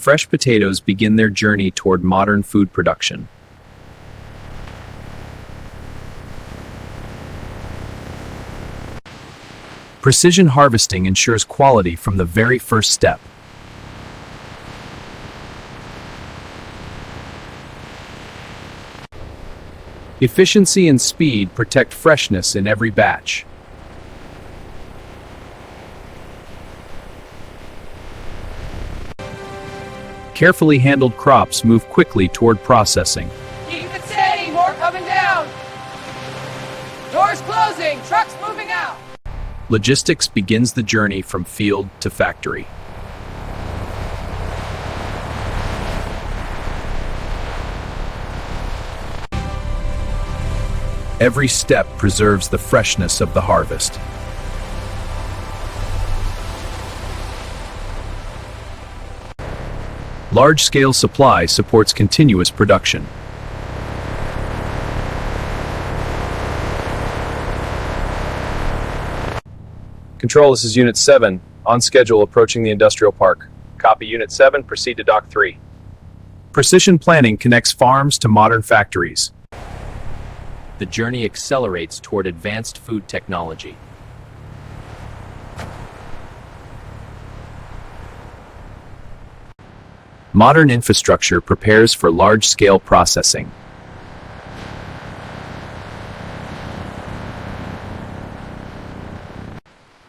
fresh potatoes begin their journey toward modern food production. Precision harvesting ensures quality from the very first step. Efficiency and speed protect freshness in every batch. Carefully handled crops move quickly toward processing. Keep it steady, more coming down. Doors closing, trucks moving out. Logistics begins the journey from field to factory. Every step preserves the freshness of the harvest. Large-scale supply supports continuous production. Control, this is Unit 7, on schedule approaching the industrial park. Copy Unit 7, proceed to Dock 3. Precision planning connects farms to modern factories. The journey accelerates toward advanced food technology. Modern infrastructure prepares for large-scale processing.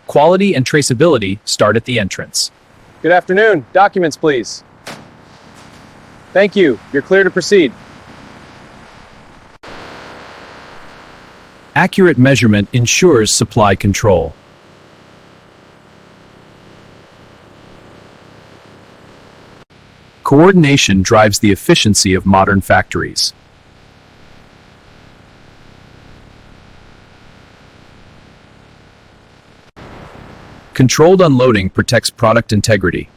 Quality and traceability start at the entrance. Good afternoon. Documents, please. Thank you. You're clear to proceed. Accurate measurement ensures supply control. Coordination drives the efficiency of modern factories. Controlled unloading protects product integrity.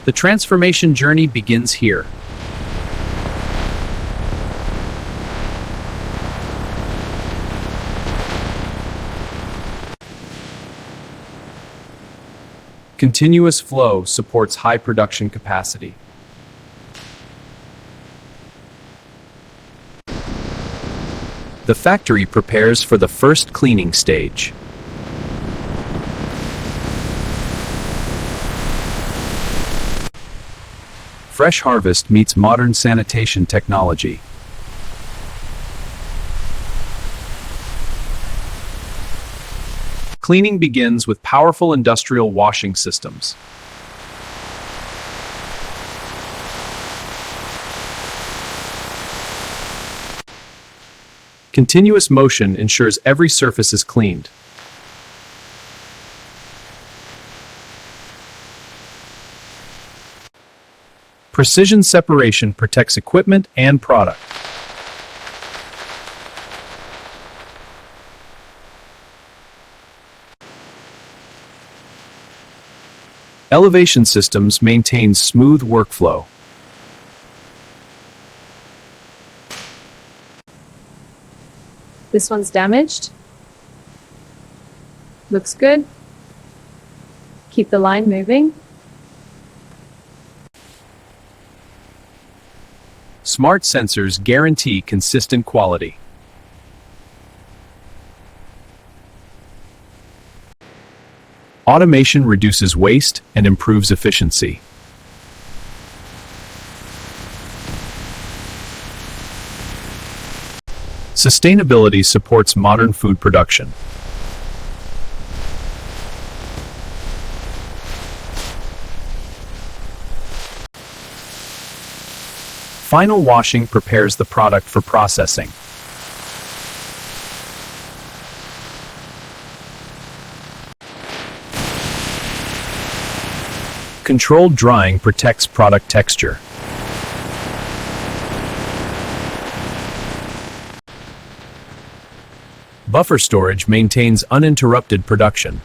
The transformation journey begins here. Continuous flow supports high production capacity. The factory prepares for the first cleaning stage. Fresh harvest meets modern sanitation technology. Cleaning begins with powerful industrial washing systems. Continuous motion ensures every surface is cleaned. Precision separation protects equipment and product. Elevation systems maintain smooth workflow. This one's damaged. Looks good. Keep the line moving. Smart sensors guarantee consistent quality. Automation reduces waste and improves efficiency. Sustainability supports modern food production. Final washing prepares the product for processing. Controlled drying protects product texture. Buffer storage maintains uninterrupted production.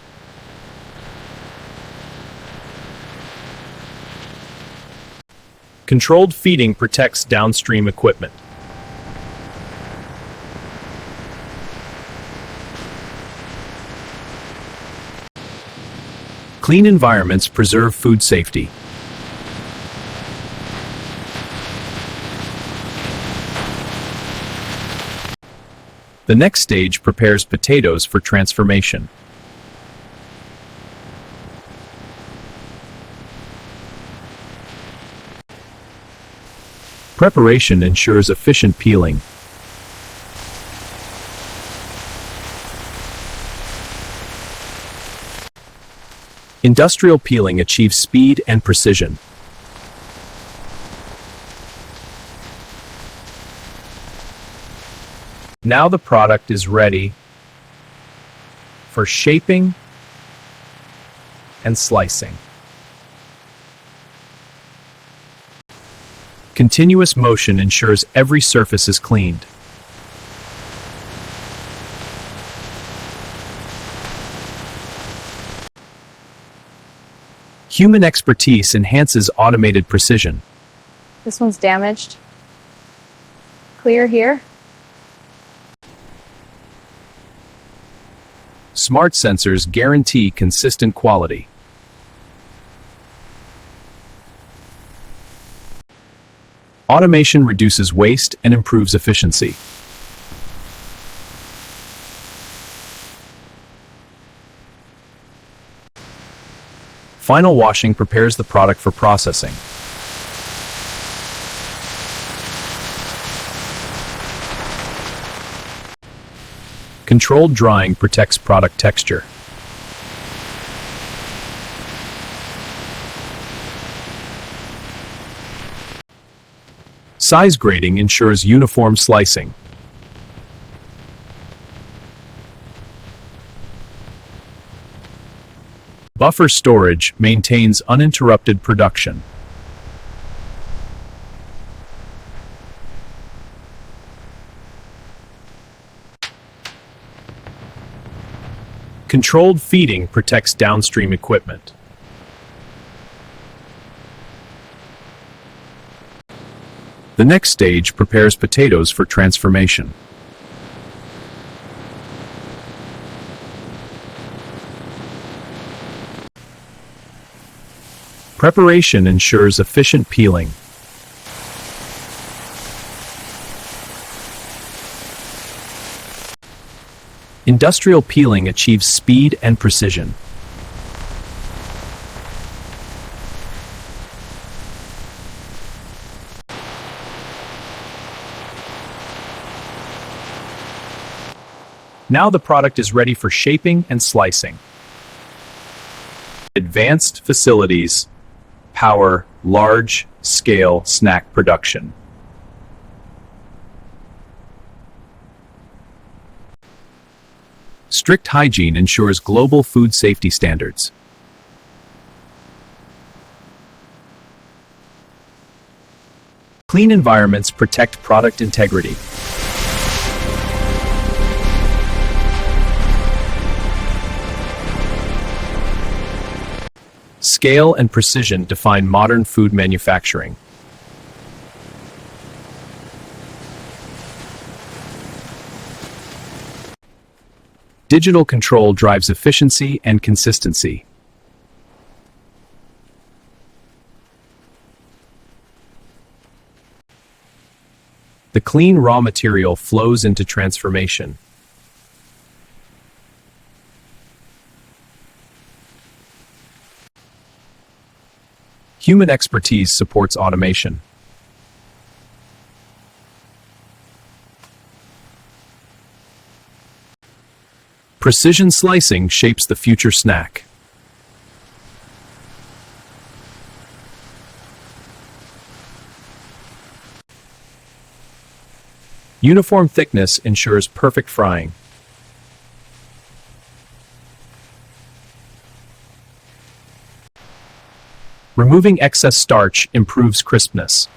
Controlled feeding protects downstream equipment. Clean environments preserve food safety. The next stage prepares potatoes for transformation. Preparation ensures efficient peeling. Industrial peeling achieves speed and precision. Now the product is ready for shaping and slicing. Continuous motion ensures every surface is cleaned. Human expertise enhances automated precision. This one's damaged. Clear here. Smart sensors guarantee consistent quality. Automation reduces waste and improves efficiency. Final washing prepares the product for processing. Controlled drying protects product texture. Size grading ensures uniform slicing. Buffer storage maintains uninterrupted production. Controlled feeding protects downstream equipment. The next stage prepares potatoes for transformation. Preparation ensures efficient peeling. Industrial peeling achieves speed and precision. Now the product is ready for shaping and slicing. Advanced facilities power large-scale snack production. Strict hygiene ensures global food safety standards. Clean environments protect product integrity. Scale and precision define modern food manufacturing. Digital control drives efficiency and consistency. The clean raw material flows into transformation. Human expertise supports automation. Precision slicing shapes the future snack. Uniform thickness ensures perfect frying. Removing excess starch improves crispness.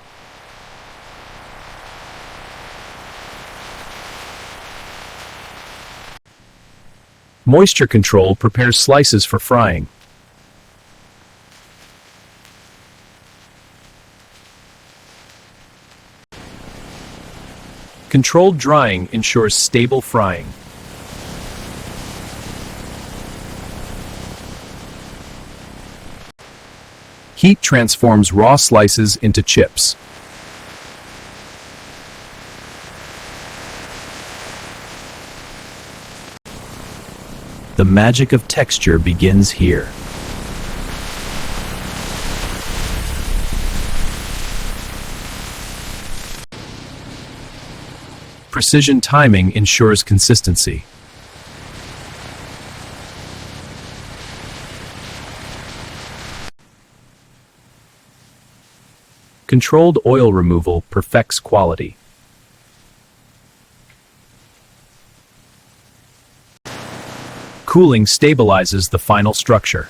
Moisture control prepares slices for frying. Controlled drying ensures stable frying. Heat transforms raw slices into chips. The magic of texture begins here. Precision timing ensures consistency. Controlled oil removal perfects quality. Cooling stabilizes the final structure.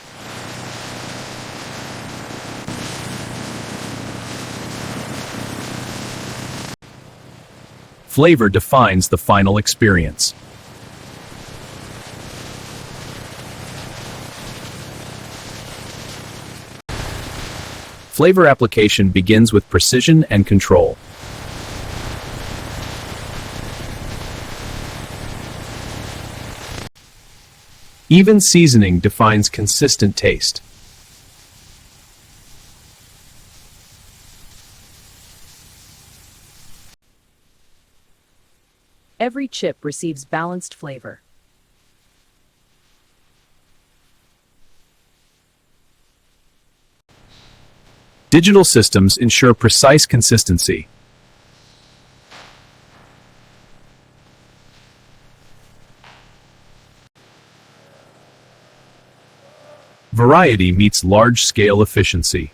Flavor defines the final experience. Flavor application begins with precision and control. Even seasoning defines consistent taste. Every chip receives balanced flavor. Digital systems ensure precise consistency. Variety meets large-scale efficiency.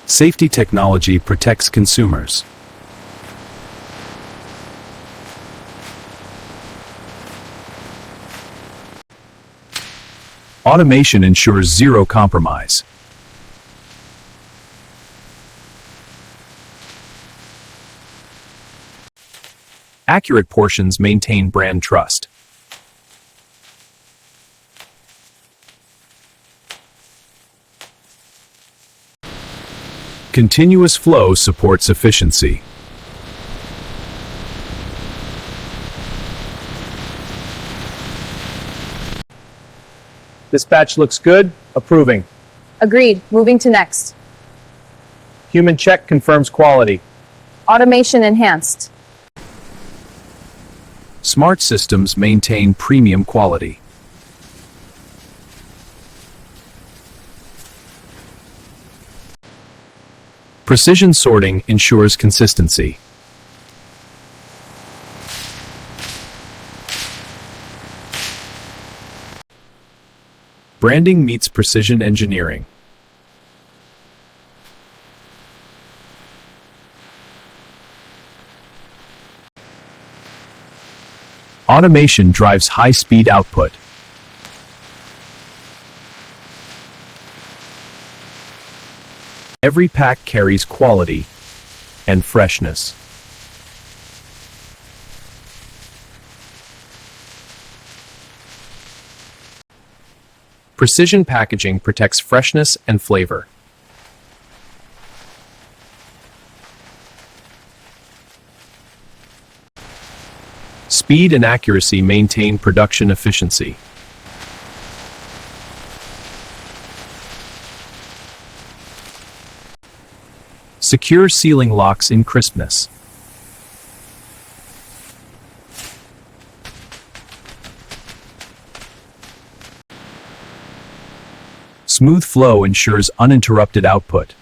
Safety technology protects consumers. Automation ensures zero compromise. Accurate portions maintain brand trust. Continuous flow supports efficiency. This batch looks good. Approving. Agreed. Moving to next. Human check confirms quality. Automation enhanced. Smart systems maintain premium quality. Precision sorting ensures consistency. Branding meets precision engineering. Automation drives high-speed output. Every pack carries quality and freshness. Precision packaging protects freshness and flavor. Speed and accuracy maintain production efficiency. Secure sealing locks in crispness. Smooth flow ensures uninterrupted output.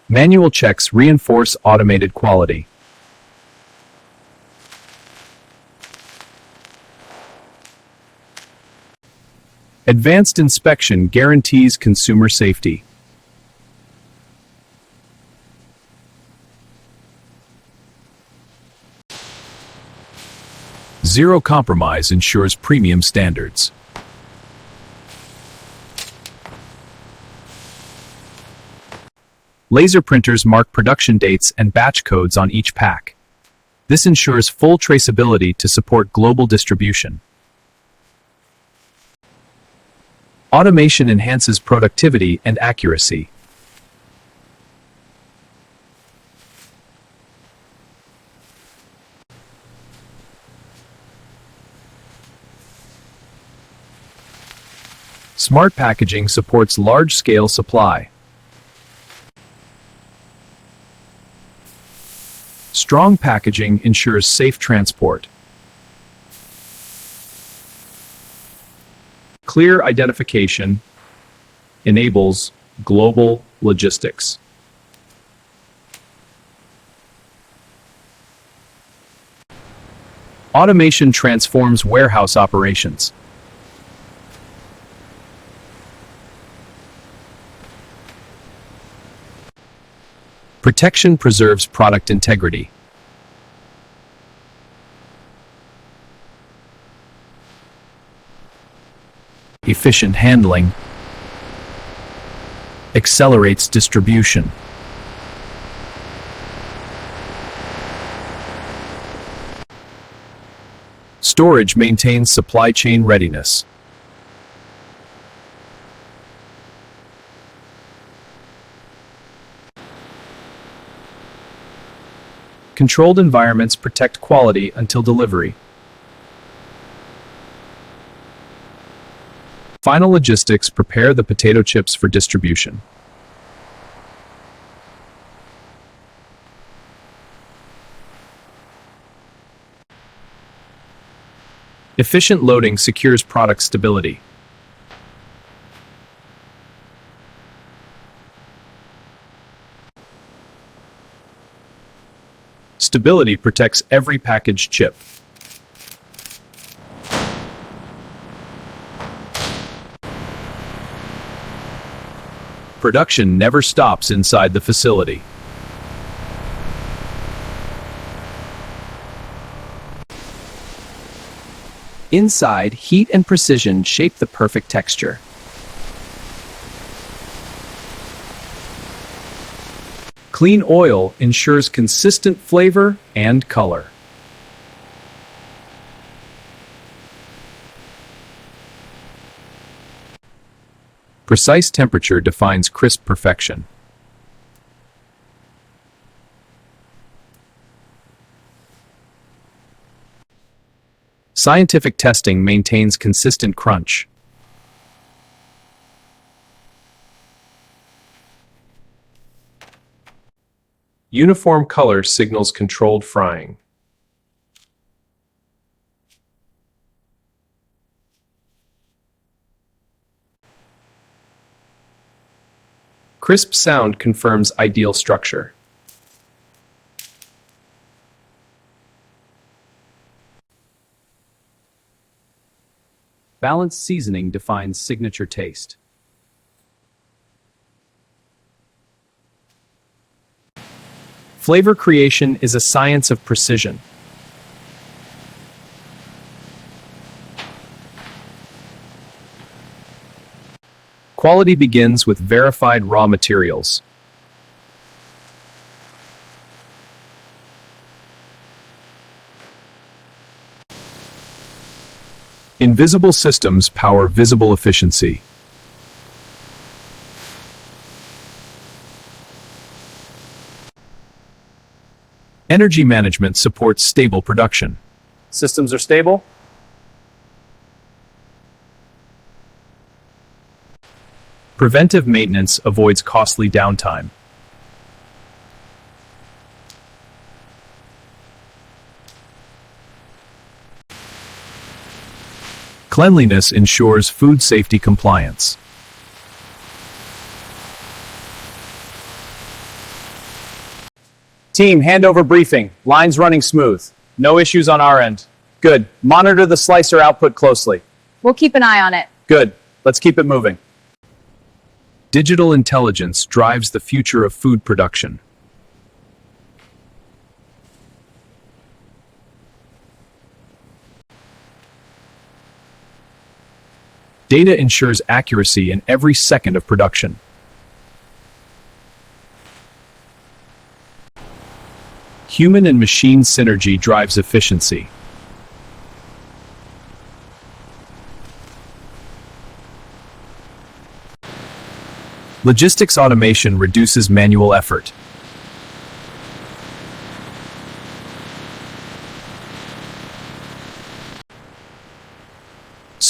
Manual checks reinforce automated quality. Advanced inspection guarantees consumer safety. Zero compromise ensures premium standards. Laser printers mark production dates and batch codes on each pack. This ensures full traceability to support global distribution. Automation enhances productivity and accuracy. Smart packaging supports large-scale supply. Strong packaging ensures safe transport. Clear identification enables global logistics. Automation transforms warehouse operations. Protection preserves product integrity. Efficient handling accelerates distribution. Storage maintains supply chain readiness. Controlled environments protect quality until delivery. Final logistics prepare the potato chips for distribution. Efficient loading secures product stability. Stability protects every packaged chip. Production never stops inside the facility. Inside, heat and precision shape the perfect texture. Clean oil ensures consistent flavor and color. Precise temperature defines crisp perfection. Scientific testing maintains consistent crunch. Uniform color signals controlled frying. Crisp sound confirms ideal structure. Balanced seasoning defines signature taste. Flavor creation is a science of precision. Quality begins with verified raw materials. Invisible systems power visible efficiency. Energy management supports stable production. Systems are stable. Preventive maintenance avoids costly downtime. Cleanliness ensures food safety compliance. Team, handover briefing. Lines running smooth. No issues on our end. Good. Monitor the slicer output closely. We'll keep an eye on it. Good. Let's keep it moving. Digital intelligence drives the future of food production. Data ensures accuracy in every second of production. Human and machine synergy drives efficiency. Logistics automation reduces manual effort.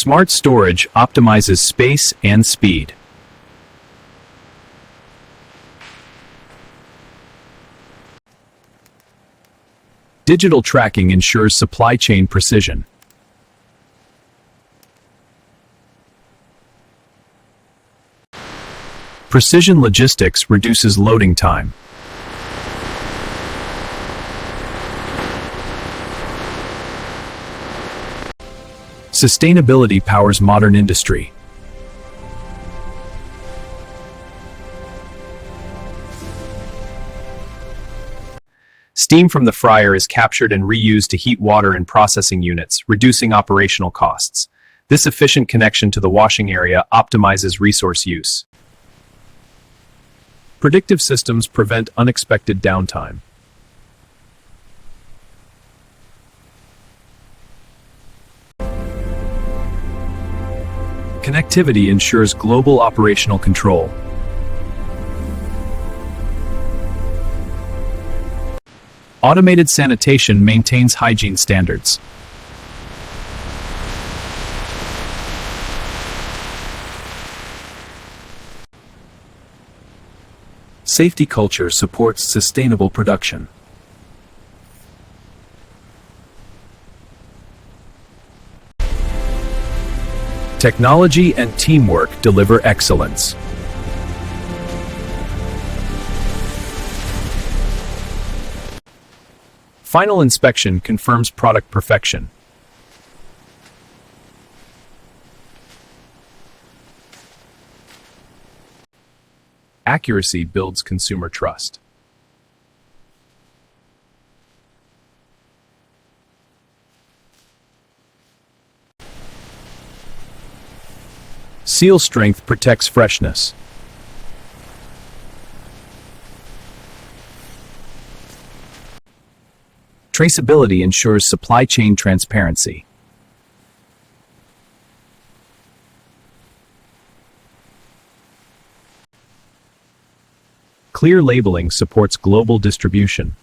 Smart storage optimizes space and speed. Digital tracking ensures supply chain precision. Precision logistics reduces loading time. Sustainability powers modern industry. Steam from the fryer is captured and reused to heat water in processing units, reducing operational costs. This efficient connection to the washing area optimizes resource use. Predictive systems prevent unexpected downtime. Connectivity ensures global operational control. Automated sanitation maintains hygiene standards. Safety culture supports sustainable production. Technology and teamwork deliver excellence. Final inspection confirms product perfection. Accuracy builds consumer trust. Seal strength protects freshness. Traceability ensures supply chain transparency. Clear labeling supports global distribution.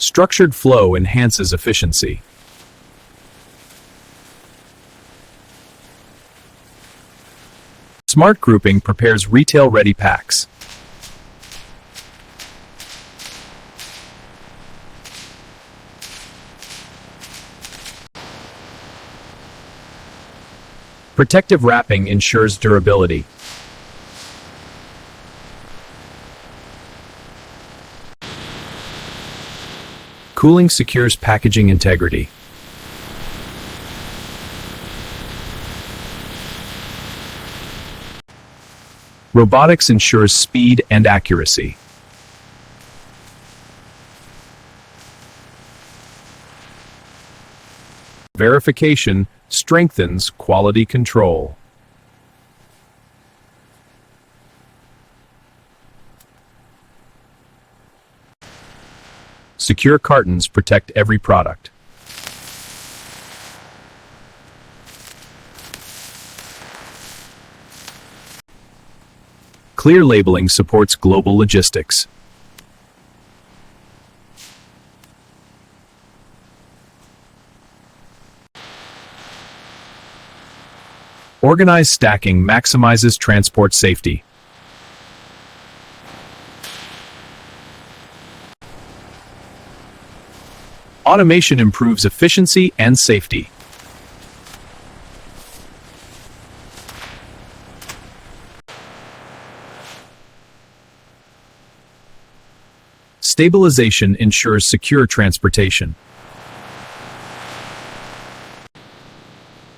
Structured flow enhances efficiency. Smart grouping prepares retail-ready packs. Protective wrapping ensures durability. Cooling secures packaging integrity. Robotics ensures speed and accuracy. Verification strengthens quality control. Secure cartons protect every product. Clear labeling supports global logistics. Organized stacking maximizes transport safety. Automation improves efficiency and safety. Stabilization ensures secure transportation.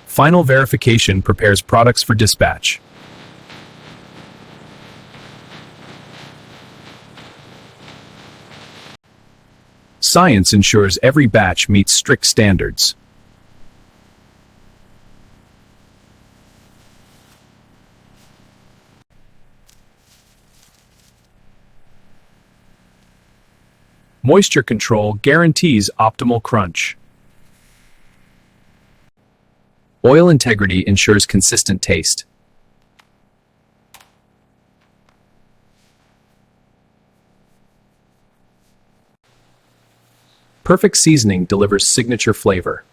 Final verification prepares products for dispatch. Science ensures every batch meets strict standards. Moisture control guarantees optimal crunch. Oil integrity ensures consistent taste. Perfect seasoning delivers signature flavor.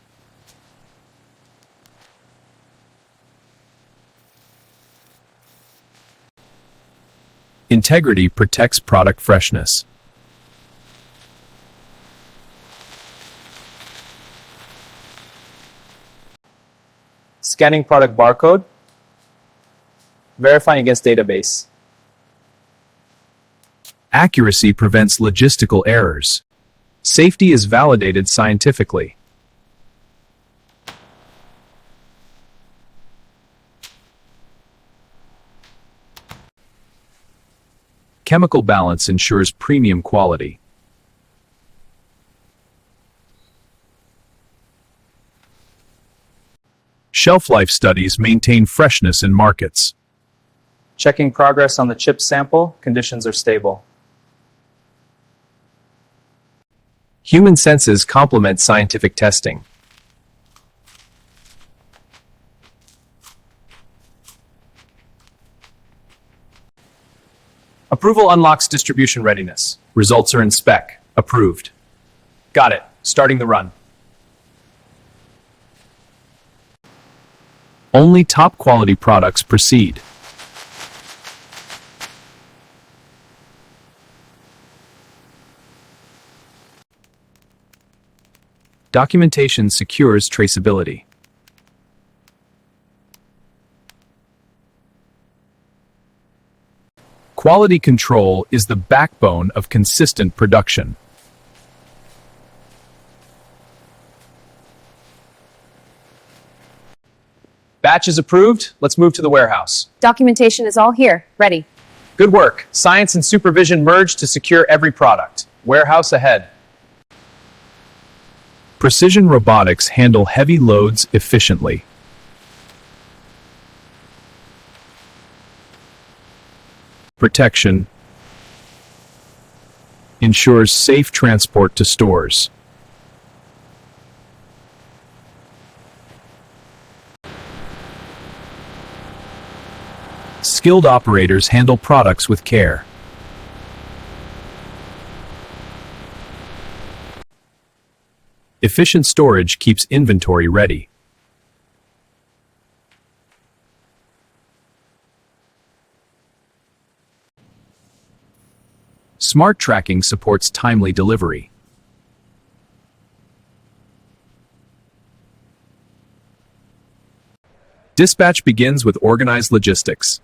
Integrity protects product freshness. Scanning product barcode. Verifying against database. Accuracy prevents logistical errors. Safety is validated scientifically. Chemical balance ensures premium quality. Shelf life studies maintain freshness in markets. Checking progress on the chip sample. Conditions are stable. Human senses complement scientific testing. Approval unlocks distribution readiness. Results are in spec. Approved. Got it. Starting the run. Only top quality products proceed. Documentation secures traceability. Quality control is the backbone of consistent production. Batch is approved. Let's move to the warehouse. Documentation is all here, ready. Good work. Science and supervision merge to secure every product. Warehouse ahead. Precision robotics handle heavy loads efficiently. Protection ensures safe transport to stores. Skilled operators handle products with care. Efficient storage keeps inventory ready. Smart tracking supports timely delivery. Dispatch begins with organized logistics.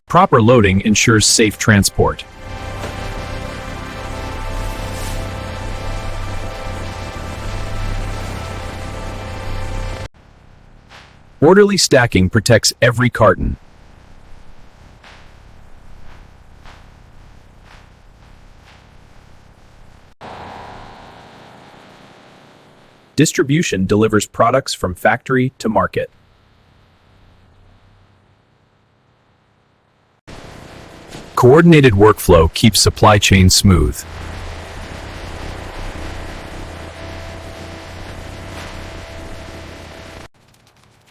Proper loading ensures safe transport. Orderly stacking protects every carton. Distribution delivers products from factory to market. Coordinated workflow keeps supply chain smooth.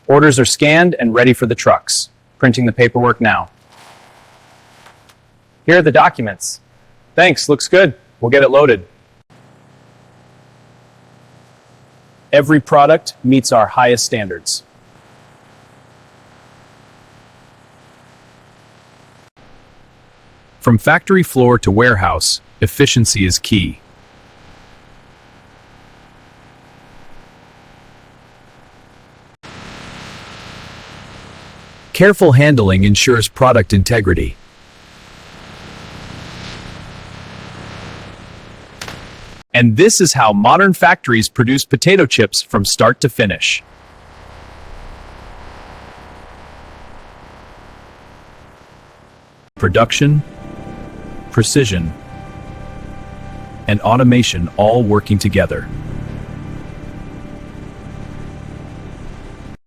Orders are scanned and ready for the trucks. Printing the paperwork now. Here are the documents. Thanks, looks good. We'll get it loaded. Every product meets our highest standards. From factory floor to warehouse, efficiency is key. Careful handling ensures product integrity. And this is how modern factories produce potato chips from start to finish. Production, precision, and automation all working together.